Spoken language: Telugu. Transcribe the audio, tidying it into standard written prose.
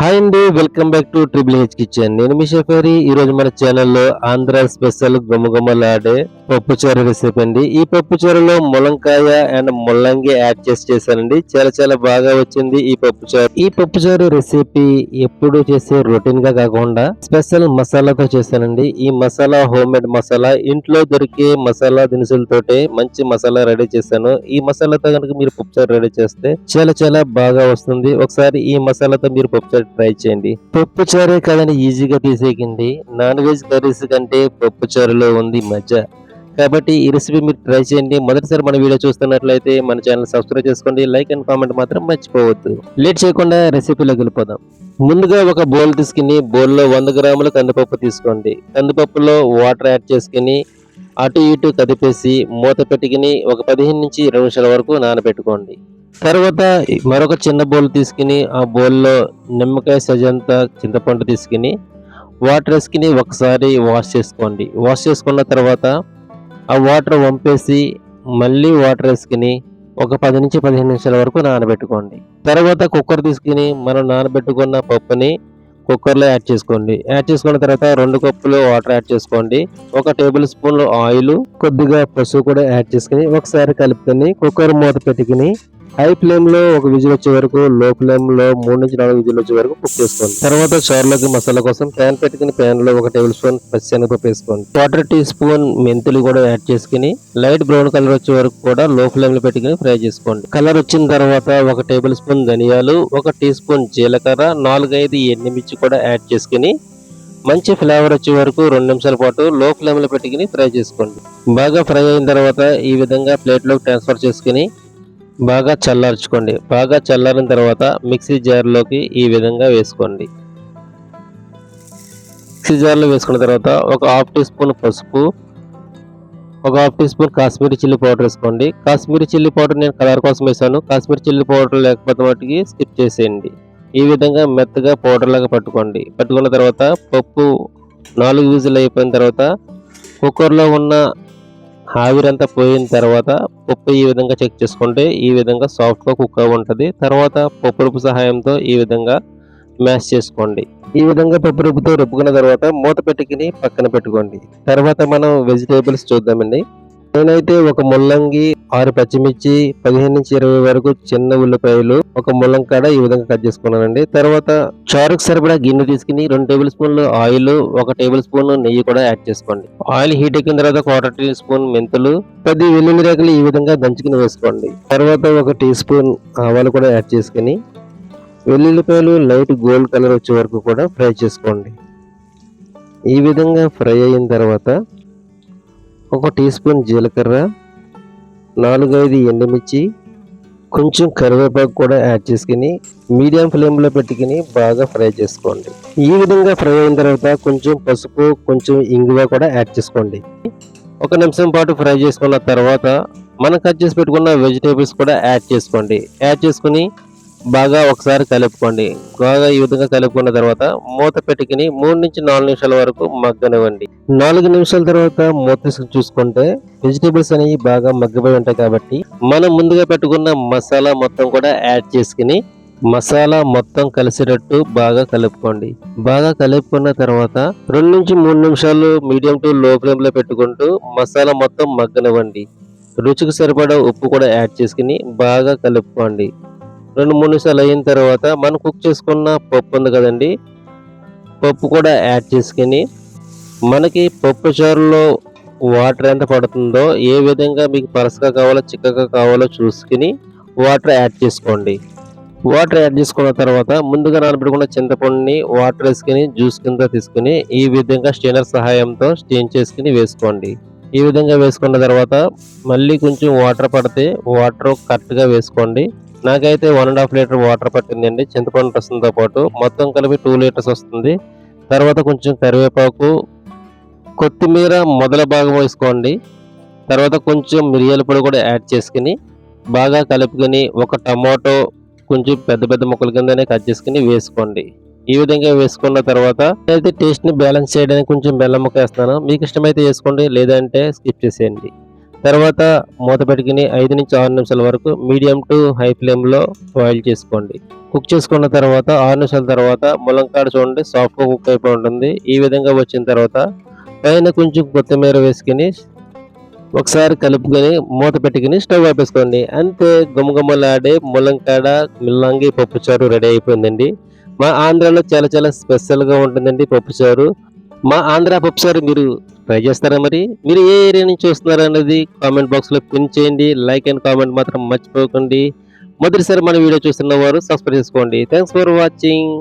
హాయ్ అండి, welcome back to triple H kitchen. నేను మీ షెఫరీ. ఈ రోజు మన ఛానల్లో ఆంధ్ర స్పెషల్ గుమగుమలాడే పప్పుచారు రెసిపీ అండి. ఈ పప్పుచారులో ములంకాయ అండ్ ముల్లంగి యాడ్ చేశానండి. చాలా చాలా బాగా వచ్చింది ఈ పప్పుచారు. ఈ పప్పుచారు రెసిపీ ఎప్పుడు చేసే రొటీన్ గా కాకుండా స్పెషల్ మసాలాతో చేశానండి. ఈ మసాలా హోమ్ మేడ్ మసాలా, ఇంట్లో దొరికే మసాలా దినుసులతోటే మంచి మసాలా రెడీ చేశాను. ఈ మసాలాతో కనుక మీరు పప్పుచారు రెడీ చేస్తే చాలా చాలా బాగా వస్తుంది. ఒకసారి ఈ మసాలాతో మీరు పప్పుచారు ట్రై చేయండి. పప్పు చారే కదని ఈజీగా తీసేయకండి. నాన్ వెజ్ కర్రీస్ కంటే పప్పు చారులో ఉంది మజా. కాబట్టి ఈ రెసిపీ మీరు ట్రై చేయండి. మొదటిసారి మన వీడియో చూస్తున్నట్లయితే మన ఛానల్ సబ్స్క్రైబ్ చేసుకోండి. లైక్ అండ్ కామెంట్ మాత్రం మర్చిపోవద్దు. లేట్ చేయకుండా రెసిపీలోకి వెళ్ళిపోదాం. ముందుగా ఒక బౌల్ తీసుకుని బౌల్లో 100 గ్రాముల కందిపప్పు తీసుకోండి. కందిపప్పులో వాటర్ యాడ్ చేసుకుని అటు ఇటు కదిపేసి మూత పెట్టుకుని ఒక 15 నుంచి 20 నిమిషాల వరకు నానబెట్టుకోండి. తర్వాత మరొక చిన్న బౌల్ తీసుకుని ఆ బౌల్లో నిమ్మకాయ సజంత చింతపండు తీసుకుని వాటర్ వేసుకుని ఒకసారి వాష్ చేసుకోండి. వాష్ చేసుకున్న తర్వాత ఆ వాటర్ వంపేసి మళ్ళీ వాటర్ వేసుకుని ఒక 10 నుంచి 15 నిమిషాల వరకు నానబెట్టుకోండి. తర్వాత కుక్కర్ తీసుకుని మనం నానబెట్టుకున్న పప్పుని కుక్కర్లో యాడ్ చేసుకోండి. యాడ్ చేసుకున్న తర్వాత 2 కప్పులు వాటర్ యాడ్ చేసుకోండి. 1 టేబుల్ స్పూన్ ఆయిల్, కొద్దిగా పసుపు కూడా యాడ్ చేసుకుని ఒకసారి కలుపుకొని కుక్కర్ మూత పెట్టుకుని హై ఫ్లేమ్ లో ఒక విజిల్ వచ్చే వరకు, లో ఫ్లేమ్ లో 3 నుంచి 4 విజిల్ వచ్చే వరకు కుక్ చేసుకోండి. తర్వాత చారులోకి మసాలా కోసం ప్యాన్ పెట్టుకుని ప్యాన్ లో 1 టేబుల్ స్పూన్ పచ్చిశనగపప్పు వేసుకోండి. 1/4 టీ స్పూన్ మెంతులు కూడా యాడ్ చేసుకుని లైట్ బ్రౌన్ కలర్ వచ్చే వరకు కూడా లో ఫ్లేమ్ లో పెట్టుకుని ఫ్రై చేసుకోండి. కలర్ వచ్చిన తర్వాత 1 టేబుల్ స్పూన్ ధనియాలు, 1 టీ స్పూన్ జీలకర్ర, 4-5 ఎండుమిర్చి కూడా యాడ్ చేసుకుని మంచి ఫ్లేవర్ వచ్చే వరకు 2 నిమిషాల పాటు లో ఫ్లేమ్ లో పెట్టుకుని ఫ్రై చేసుకోండి. బాగా ఫ్రై అయిన తర్వాత ఈ విధంగా ప్లేట్ లోకి ట్రాన్స్ఫర్ చేసుకుని బాగా చల్లార్చుకోండి. బాగా చల్లారిన తర్వాత మిక్సీ జార్లోకి ఈ విధంగా వేసుకోండి. మిక్సీ జార్లో వేసుకున్న తర్వాత ఒక 1/2 టీ స్పూన్ పసుపు, ఒక 1/2 teaspoon Kashmiri chilli powder వేసుకోండి. కాశ్మీరీ చిల్లీ పౌడర్ నేను కలర్ కోసం వేసాను. కాశ్మీరీ చిల్లీ పౌడర్ లేకపోతే మటుకి స్కిప్ చేసేయండి. ఈ విధంగా మెత్తగా పౌడర్ లాగా పట్టుకోండి. పట్టుకున్న తర్వాత పప్పు 4 విజిల్ అయిపోయిన తర్వాత కుక్కర్లో ఉన్న ఆవిరంతా పోయిన తర్వాత పప్పు ఈ విధంగా చెక్ చేసుకుంటే ఈ విధంగా సాఫ్ట్గా కుక్ అయి ఉంటుంది. తర్వాత పప్పు రుబ్బు సహాయంతో ఈ విధంగా మ్యాష్ చేసుకోండి. ఈ విధంగా పప్పు రుబ్బుతో రుబ్బుకున్న తర్వాత మూత పెట్టుకుని పక్కన పెట్టుకోండి. తర్వాత మనం వెజిటేబుల్స్ చూద్దామండి. నేనైతే ఒక ముల్లంగి, 6 పచ్చిమిర్చి, 15 నుంచి 20 వరకు చిన్న ఉల్లిపాయలు, ఒక ముల్లంకాడ ఈ విధంగా కట్ చేసుకున్నానండి. తర్వాత చారుకు సరిపడా గిన్నె తీసుకుని 2 టేబుల్ స్పూన్లు ఆయిల్, 1 టేబుల్ స్పూన్ నెయ్యి కూడా యాడ్ చేసుకోండి. ఆయిల్ హీట్ ఎక్కిన తర్వాత 1/4 టీ స్పూన్ మెంతులు, 10 వెల్లుల్లి రేకులు ఈ విధంగా దంచుకుని వేసుకోండి. తర్వాత 1 టీ స్పూన్ ఆవాలు కూడా యాడ్ చేసుకుని వెల్లుల్లిపాయలు లైట్ గోల్డ్ కలర్ వచ్చే వరకు కూడా ఫ్రై చేసుకోండి. ఈ విధంగా ఫ్రై అయిన తర్వాత 1 టీ స్పూన్ జీలకర్ర, 4-5 ఎండుమిర్చి, కొంచెం కరివేపాకు కూడా యాడ్ చేసుకుని మీడియం ఫ్లేమ్లో పెట్టుకుని బాగా ఫ్రై చేసుకోండి. ఈ విధంగా ఫ్రై అయిన తర్వాత కొంచెం పసుపు, కొంచెం ఇంగువ కూడా యాడ్ చేసుకోండి. 1 నిమిషం పాటు ఫ్రై చేసుకున్న తర్వాత మనం కట్ చేసి పెట్టుకున్న వెజిటేబుల్స్ కూడా యాడ్ చేసుకోండి. యాడ్ చేసుకుని బాగా ఒకసారి కలుపుకోండి. బాగా ఈ విధంగా కలుపుకున్న తర్వాత మూత పెట్టుకుని 3 నుంచి 4 నిమిషాల వరకు మగ్గనివ్వండి. 4 నిమిషాల తర్వాత మూత తీసుకుని చూసుకుంటే వెజిటేబుల్స్ అనేవి బాగా మగ్గిపోయి ఉంటాయి. కాబట్టి మనం ముందుగా పెట్టుకున్న మసాలా మొత్తం కూడా యాడ్ చేసుకుని మసాలా మొత్తం కలిసేటట్టు బాగా కలుపుకోండి. బాగా కలుపుకున్న తర్వాత 2 నుంచి 3 నిమిషాలు మీడియం టు లో ఫ్లేమ్ లో పెట్టుకుంటూ మసాలా మొత్తం మగ్గనివ్వండి. రుచికి సరిపడా ఉప్పు కూడా యాడ్ చేసుకుని బాగా కలుపుకోండి. 2-3 నిమిషాలు అయిన తర్వాత మనం కుక్ చేసుకున్న పప్పు ఉంది కదండి, పప్పు కూడా యాడ్ చేసుకుని మనకి పప్పు చారులో వాటర్ ఎంత పడుతుందో, ఏ విధంగా మీకు పరసగా కావాలో చిక్కగా కావాలో చూసుకుని వాటర్ యాడ్ చేసుకోండి. వాటర్ యాడ్ చేసుకున్న తర్వాత ముందుగా నానబెట్టుకున్న చింతపండుని వాటర్ వేసుకుని జ్యూస్ కింద తీసుకుని ఈ విధంగా స్ట్రైనర్ సహాయంతో స్ట్రెయిన్ చేసుకుని వేసుకోండి. ఈ విధంగా వేసుకున్న తర్వాత మళ్ళీ కొంచెం వాటర్ పడితే వాటర్ కరెక్ట్గా వేసుకోండి. నాకైతే 1.5 లీటర్ వాటర్ పట్టిందండి చింతపండు రసంతో పాటు. మొత్తం కలిపి 2 లీటర్స్ వస్తుంది. తర్వాత కొంచెం కరివేపాకు, కొత్తిమీర మొదల భాగం వేసుకోండి. తర్వాత కొంచెం మిరియాల పొడి కూడా యాడ్ చేసుకుని బాగా కలుపుకొని 1 టమాటో కొంచెం పెద్ద పెద్ద ముక్కల కిందనే కట్ చేసుకుని వేసుకోండి. ఈ విధంగా వేసుకున్న తర్వాత అయితే టేస్ట్ని బ్యాలెన్స్ చేయడానికి కొంచెం బెల్లం ముక్క వేస్తున్నాను. మీకు ఇష్టమైతే వేసుకోండి, లేదంటే స్కిప్ చేసేయండి. తర్వాత మూత పెట్టుకుని 5-6 నిమిషాల వరకు మీడియం టు హై ఫ్లేమ్లో బాయిల్ చేసుకోండి. కుక్ చేసుకున్న తర్వాత 6 నిమిషాల తర్వాత ములంకాడ చూడండి సాఫ్ట్గా కుక్ అయిపోయి ఉంటుంది. ఈ విధంగా వచ్చిన తర్వాత పైన కొంచెం కొత్తిమీర వేసుకుని ఒకసారి కలుపుకొని మూత పెట్టుకుని స్టవ్ ఆపేసుకోండి. అంతే గుమగుమలాడే ములంకాడ మిల్లంగి పప్పుచారు రెడీ అయిపోయిందండి. మా ఆంధ్రాలో చాలా చాలా స్పెషల్గా ఉంటుందండి పప్పుచారు. మా ఆంధ్ర పప్పుచారు మీరు ట్రై చేస్తారా మరి? మీరు ఏ ఏరియా నుంచి చూస్తున్నారు అనేది కామెంట్ బాక్స్లో పిన్ చేయండి. లైక్ అండ్ కామెంట్ మాత్రం మర్చిపోకండి. మొదటిసారి మన వీడియో చూస్తున్న వారు సబ్స్క్రైబ్ చేసుకోండి. Thanks for watching.